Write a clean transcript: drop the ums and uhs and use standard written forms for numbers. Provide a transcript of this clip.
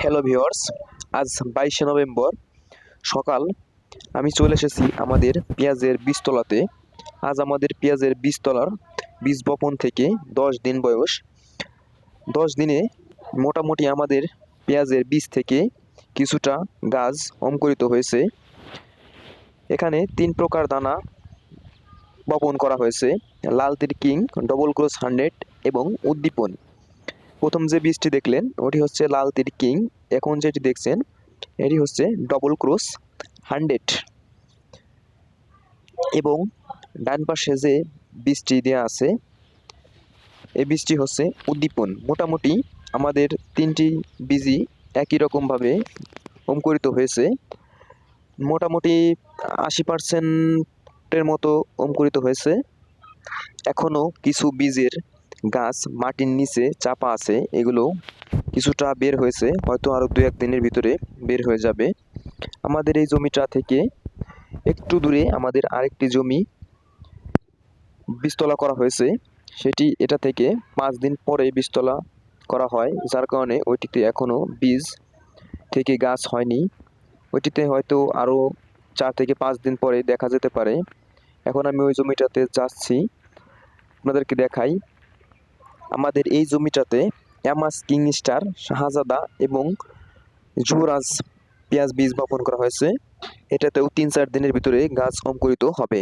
Hello viewers, আজ 22শে November সকাল। আমি চলে এসেছি আমাদের পেঁয়াজের বীজতলাতে। আজ আমাদের পেঁয়াজের বীজতলার বীজ বপন থেকে 10 দিন বয়স। 10 দিনে মোটামুটি আমাদের পেঁয়াজের বীজ থেকে কিছুটা গাছ অঙ্কুরিত হয়েছে। এখানে 3 প্রকার দানা বপন করা হয়েছে: লালতির কিং, ডবল ক্রস 100 এবং উদ্দীপন। প্রথম যে বীজটি দেখলেন ওটি হচ্ছে লালতির কিং। এখন যেটি দেখছেন এটি হচ্ছে ডবল ক্রস 100। এবং ডান পাশে যে বীজটি দেওয়া আছে এই বীজটি হচ্ছে উদ্দীপন। মোটামুটি আমাদের 3টি বীজই একই রকমভাবে অঙ্কুরিত হয়েছে। মোটামুটি 80%-এর মতো অঙ্কুরিত হয়েছে। এখনও কিছু বীজের গাছ মাটির নিচে চাপা আছে, এগুলো কিছুটা বের হয়েছে, হয়তো আরও 2-1 দিনের ভিতরে বের হয়ে যাবে। আমাদের এই জমিটা থেকে একটু দূরে আমাদের আরেকটি জমি বীজতলা করা হয়েছে। সেটি এটা থেকে 5 দিন পরে বীজতলা করা হয়, যার কারণে ওইটিতে এখনও বীজ থেকে গাছ হয়নি। ওইটিতে হয়তো আরও 4 থেকে 5 দিন পরে দেখা যেতে পারে। এখন আমি ওই জমিটাতে যাচ্ছি, আপনাদেরকে দেখাই। আমাদের এই জমিটাতে অ্যামাস কিং স্টার, শাহজাদা এবং যুবরাজ পেঁয়াজ বীজ বপন করা হয়েছে। এটাতেও 3-4 দিনের ভিতরে গাছ অঙ্কুরিত হবে।